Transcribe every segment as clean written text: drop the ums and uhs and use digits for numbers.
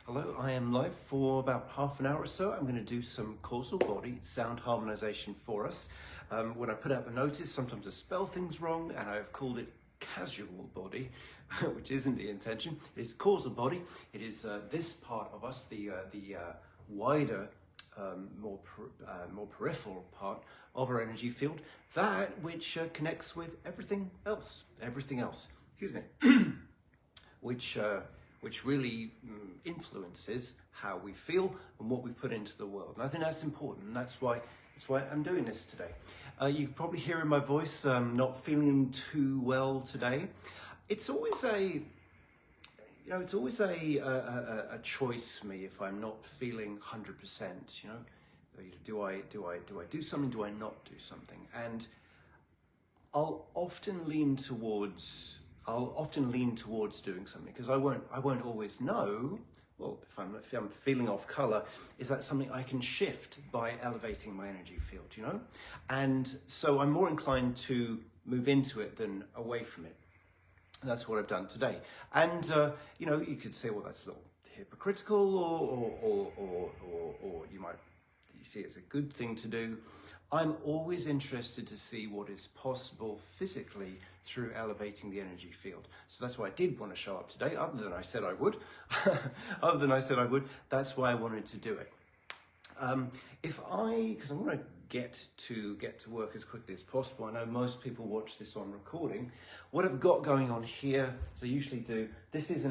Hello, I am live for about half an hour or so. I'm going to do some causal body sound harmonization for us. When I put out the notice, sometimes I spell things wrong and I've called it casual body, which isn't the intention. It's causal body. It is this part of us, the wider, more peripheral part of our energy field, that which connects with everything else. Excuse me. which really influences how we feel and what we put into the world. And I think that's important, and that's why I'm doing this today. You can probably hear in my voice, not feeling too well today. It's always a choice for me if I'm not feeling 100%. Do I do something? Do I not do something? And I'll often lean towards doing something because I won't always know. Well, if I'm feeling off color, is that something I can shift by elevating my energy field, And so I'm more inclined to move into it than away from it. And that's what I've done today. And you could say, well, that's a little hypocritical, or you see it's a good thing to do. I'm always interested to see what is possible physically through elevating the energy field. So that's why I did want to show up today, other than I said I would. That's why I wanted to do it. Because I want to get to work as quickly as possible. I know most people watch this on recording. What I've got going on here, as I usually do, this is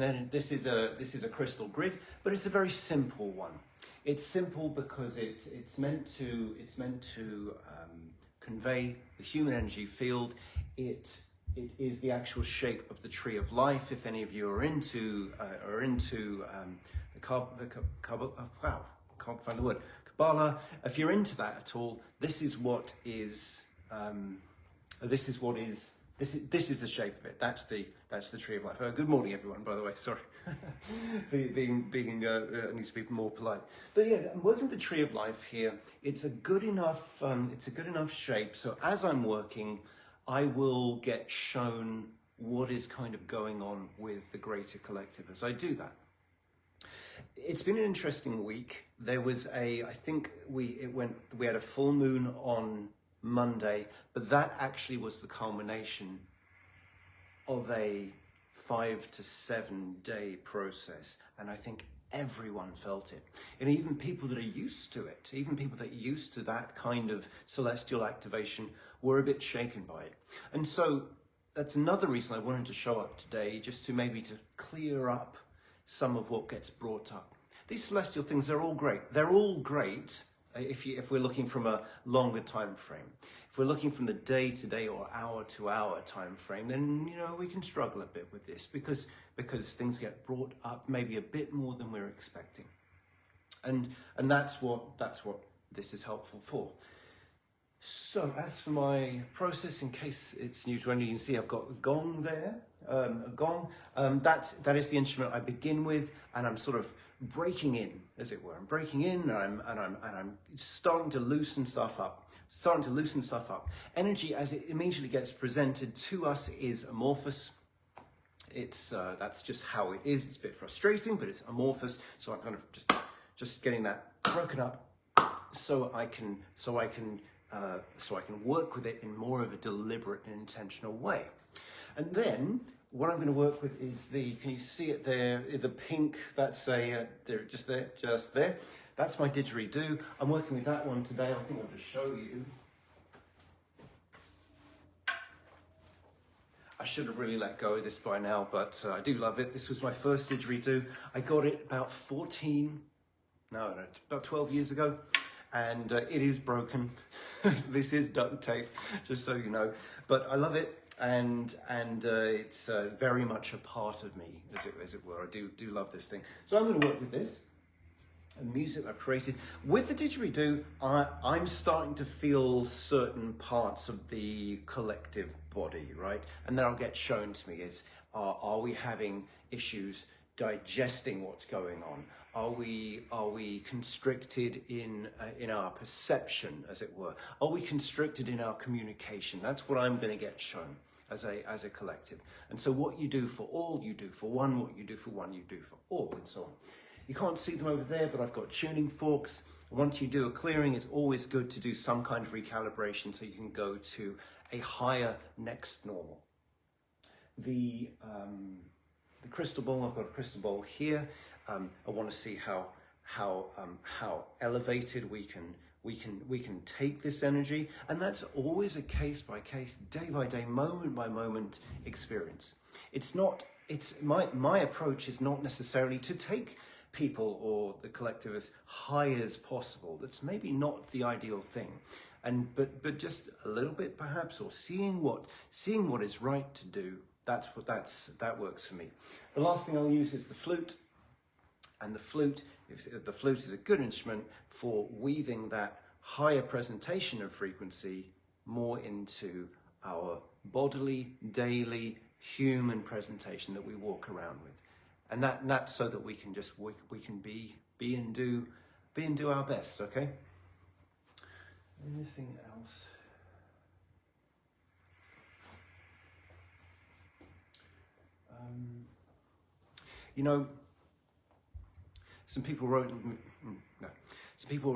a crystal grid, but it's a very simple one. It's simple because it's meant to convey the human energy field. It is the actual shape of the tree of life. If any of you are into the Kabbalah, if you're into that at all, this is the shape of it. That's the tree of life. Good morning, everyone. By the way, sorry, being needs to be more polite. But yeah, I'm working with the tree of life here. It's a good enough shape. So as I'm working, I will get shown what is kind of going on with the greater collective as I do that. It's been an interesting week. There was we had a full moon on Monday, but that actually was the culmination of a 5 to 7 day process, and I think everyone felt it. And even people that are used to it, even people that are used to that kind of celestial activation, were a bit shaken by it. And so that's another reason I wanted to show up today, just to clear up some of what gets brought up. These celestial things, they're all great. They're all great if we're looking from a longer time frame. If we're looking from the day-to-day or hour-to-hour time frame, then we can struggle a bit with this because things get brought up maybe a bit more than we're expecting, and that's what this is helpful for. So as for my process, in case it's new to any, you can see I've got a gong there. A gong. That is the instrument I begin with, and I'm sort of breaking in, as it were. I'm breaking in, and I'm starting to loosen stuff up. Energy, as it immediately gets presented to us, is amorphous. That's just how it is. It's a bit frustrating, but it's amorphous. So I'm kind of just getting that broken up, so I can work with it in more of a deliberate and intentional way. And then what I'm going to work with is can you see it there? The pink, that's just there. That's my didgeridoo. I'm working with that one today. I think I'll just show you. I should have really let go of this by now, but I do love it. This was my first didgeridoo. I got it about 12 years ago. And it is broken. This is duct tape, just so you know. But I love it, and it's very much a part of me, as it were. I do love this thing. So I'm going to work with this and music I've created with the didgeridoo. I'm starting to feel certain parts of the collective body, right? And then I'll get shown to me are we having issues digesting what's going on? Are we constricted in our perception, as it were? Are we constricted in our communication? That's what I'm going to get shown as a collective. And so what you do for all, you do for one. What you do for one, you do for all, and so on. You can't see them over there, but I've got tuning forks. Once you do a clearing, it's always good to do some kind of recalibration so you can go to a higher next normal. The crystal ball, I've got a crystal ball here. I want to see how elevated we can take this energy, and that's always a case by case, day by day, moment by moment experience. My approach is not necessarily to take people or the collective as high as possible. That's maybe not the ideal thing, but just a little bit perhaps, or seeing what is right to do. That works for me. The last thing I'll use is the flute, and the flute is a good instrument for weaving that higher presentation of frequency more into our bodily, daily, human presentation that we walk around with, and that's so that we can be and do our best. Okay. Anything else? Some people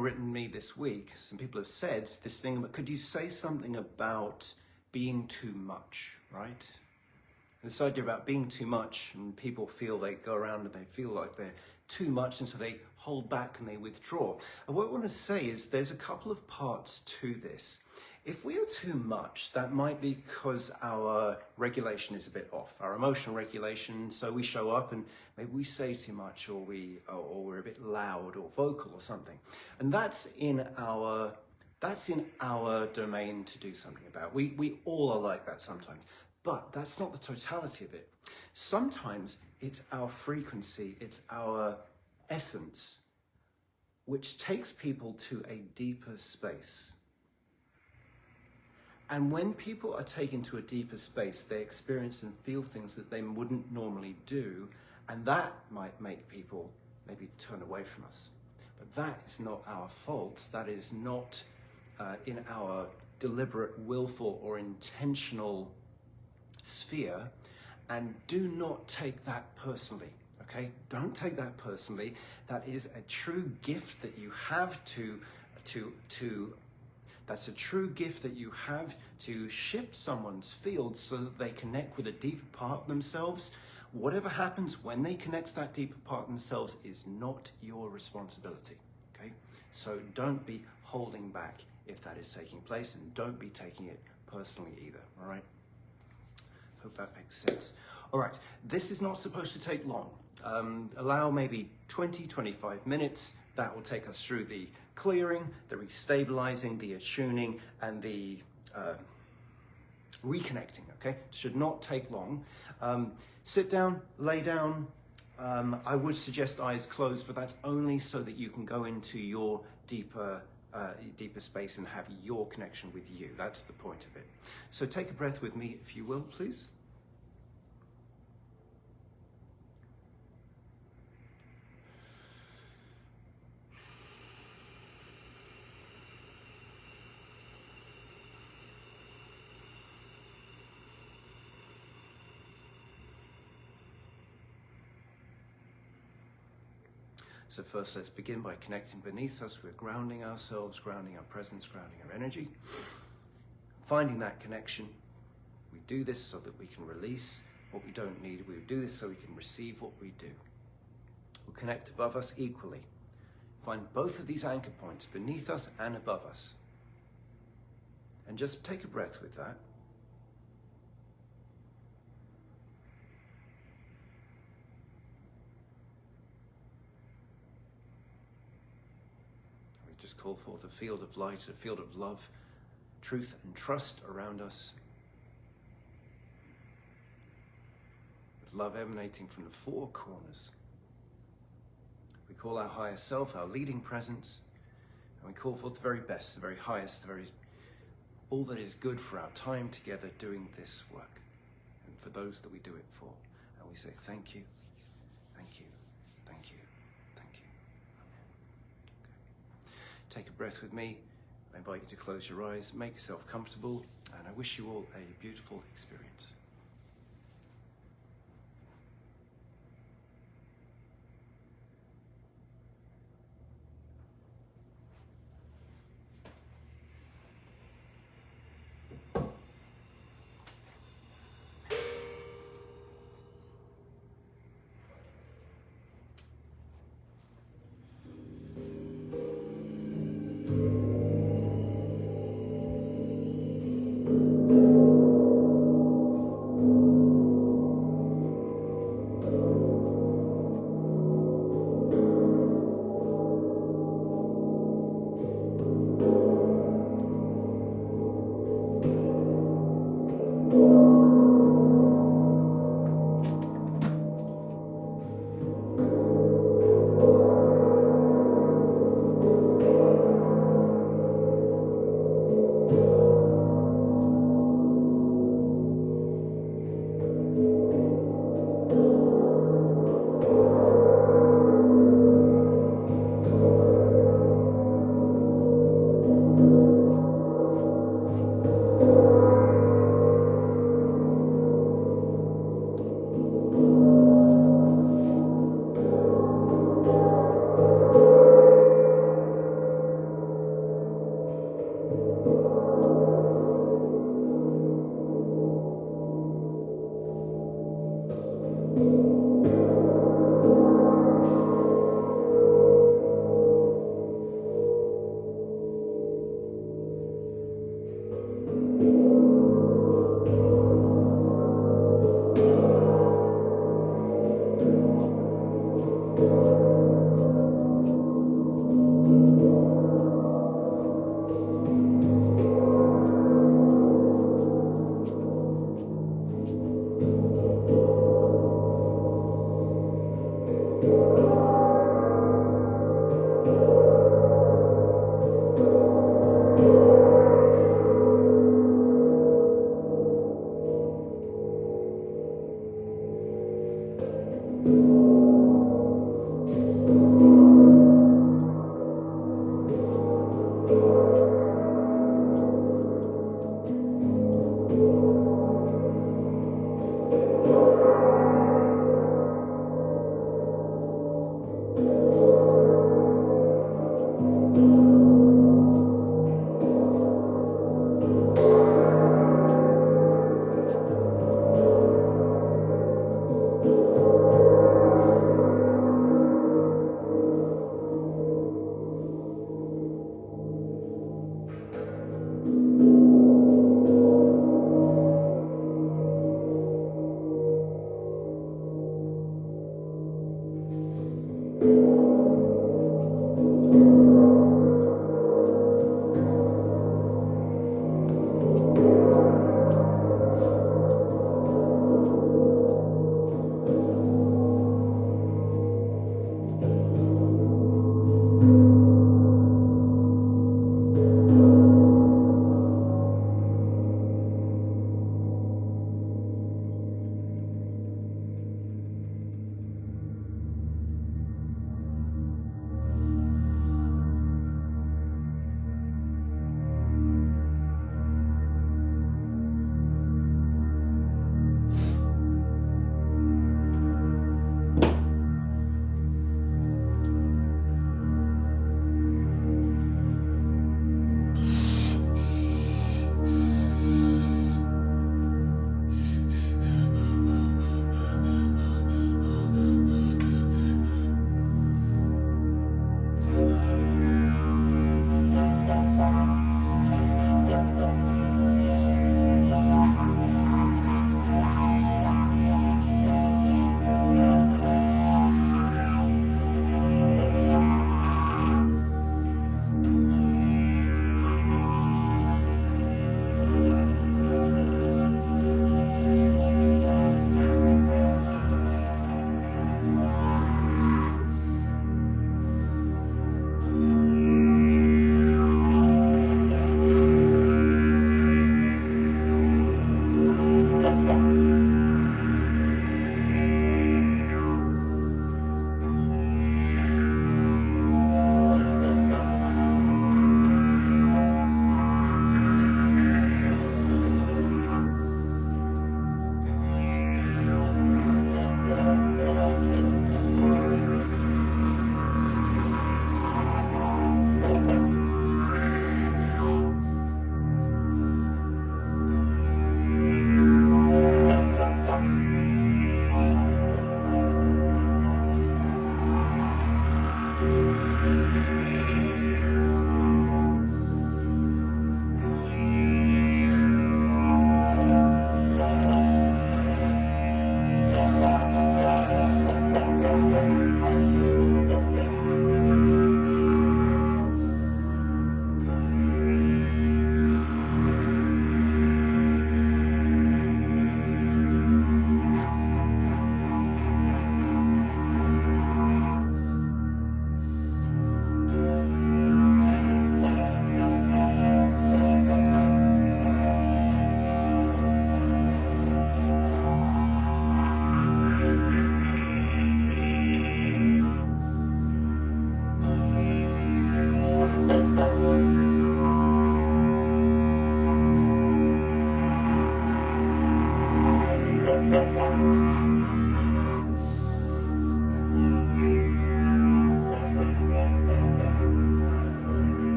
written me this week. Some people have said this thing, but could you say something about being too much, right? This idea about being too much, and people feel they go around and they feel like they're too much, and so they hold back and they withdraw. And what I want to say is there's a couple of parts to this. If we are too much, that might be because our regulation is a bit off, our emotional regulation. So we show up and maybe we say too much, or we're a bit loud or vocal or something. And that's in our domain to do something about. We all are like that sometimes, but that's not the totality of it. Sometimes it's our frequency, it's our essence, which takes people to a deeper space. And when people are taken to a deeper space, they experience and feel things that they wouldn't normally do, and that might make people maybe turn away from us. But that is not our fault. That is not in our deliberate, willful, or intentional sphere. And do not take that personally, okay? Don't take that personally. That is a true gift that you have that's a true gift that you have to shift someone's field so that they connect with a deeper part of themselves. Whatever happens when they connect to that deeper part of themselves is not your responsibility, okay? So don't be holding back if that is taking place, and don't be taking it personally either, all right? Hope that makes sense. All right, this is not supposed to take long. Allow maybe 20-25 minutes. That will take us through the clearing, the restabilizing, the attuning, and the reconnecting, okay? Should not take long. Sit down, lay down. I would suggest eyes closed, but that's only so that you can go into your deeper space and have your connection with you. That's the point of it. So take a breath with me, if you will, please. So first, let's begin by connecting beneath us. We're grounding ourselves, grounding our presence, grounding our energy. Finding that connection. We do this so that we can release what we don't need. We do this so we can receive what we do. We'll connect above us equally. Find both of these anchor points, beneath us and above us. And just take a breath with that. Just call forth a field of light, a field of love, truth and trust around us. With love emanating from the four corners. We call our higher self, our leading presence, and we call forth the very best, the very highest, all that is good for our time together doing this work, and for those that we do it for. And we say thank you, thank you, thank you, thank you. Take a breath with me. I invite you to close your eyes, make yourself comfortable, and I wish you all a beautiful experience.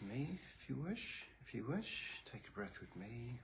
me if you wish. If you wish, take a breath with me.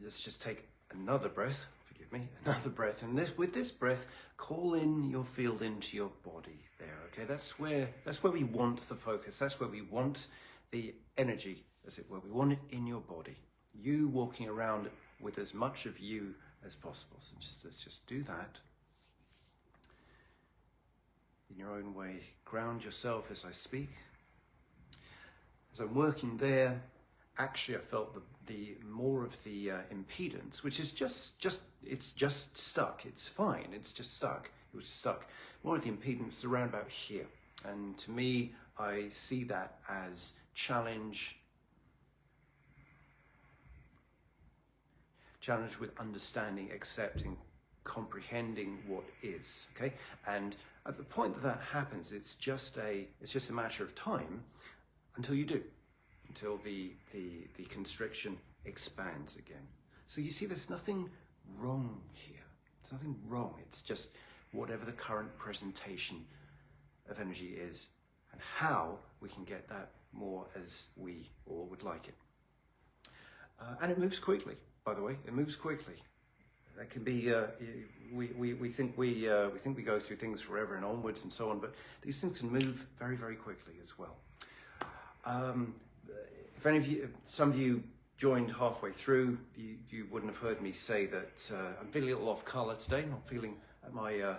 Let's just take another breath, forgive me, another breath. And with this breath, call in your field into your body there, okay? That's where we want the focus. That's where we want the energy, as it were. We want it in your body. You walking around with as much of you as possible. So let's just do that. In your own way, ground yourself as I speak. As I'm working there, actually I felt the more of the impedance, which is it's just stuck. It's fine, it's just stuck. It was stuck. More of the impedance around about here. And to me, I see that as challenge with understanding, accepting, comprehending what is, okay? And at the point that happens, it's just a matter of time until you do. Until the constriction expands again. So you see, there's nothing wrong here. There's nothing wrong. It's just whatever the current presentation of energy is and how we can get that more as we all would like it. And it moves quickly, by the way. It moves quickly. That can be, we think we go through things forever and onwards and so on, but these things can move very, very quickly as well. If any of you, some of you joined halfway through, you wouldn't have heard me say that I'm feeling a little off colour today, not feeling at my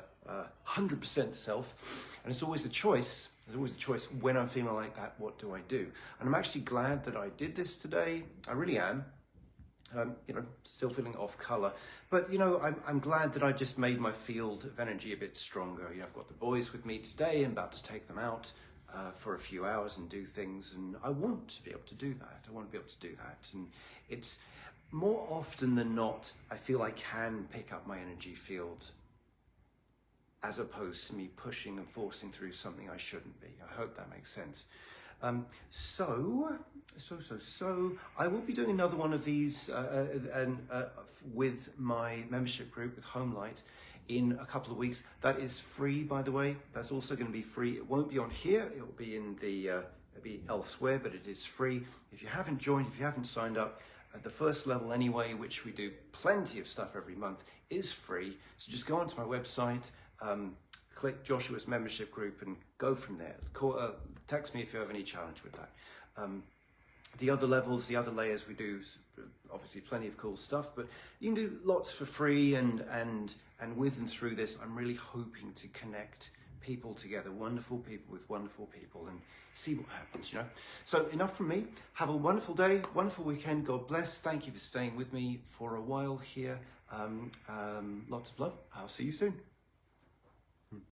100% self. And it's always a choice. There's always a choice when I'm feeling like that, what do I do? And I'm actually glad that I did this today. I really am. Still feeling off colour. But, I'm glad that I just made my field of energy a bit stronger. I've got the boys with me today. I'm about to take them out for a few hours and do things, and I want to be able to do that. I want to be able to do that. And it's more often than not, I feel I can pick up my energy field as opposed to me pushing and forcing through something I shouldn't be. I hope that makes sense. So I will be doing another one of these with my membership group with Homelight in a couple of weeks. That is free, by the way. That's also going to be free. It won't be on here. It will be in it'll be elsewhere, but it is free. If you haven't joined, if you haven't signed up, at the first level anyway, which we do plenty of stuff every month, is free. So just go onto my website, click Joshua's membership group, and go from there. Text me if you have any challenge with that. The other levels, the other layers, we do obviously plenty of cool stuff, but you can do lots for free, and with and through this, I'm really hoping to connect people together, wonderful people with wonderful people, and see what happens, So enough from me. Have a wonderful day, wonderful weekend. God bless. Thank you for staying with me for a while here. Lots of love. I'll see you soon.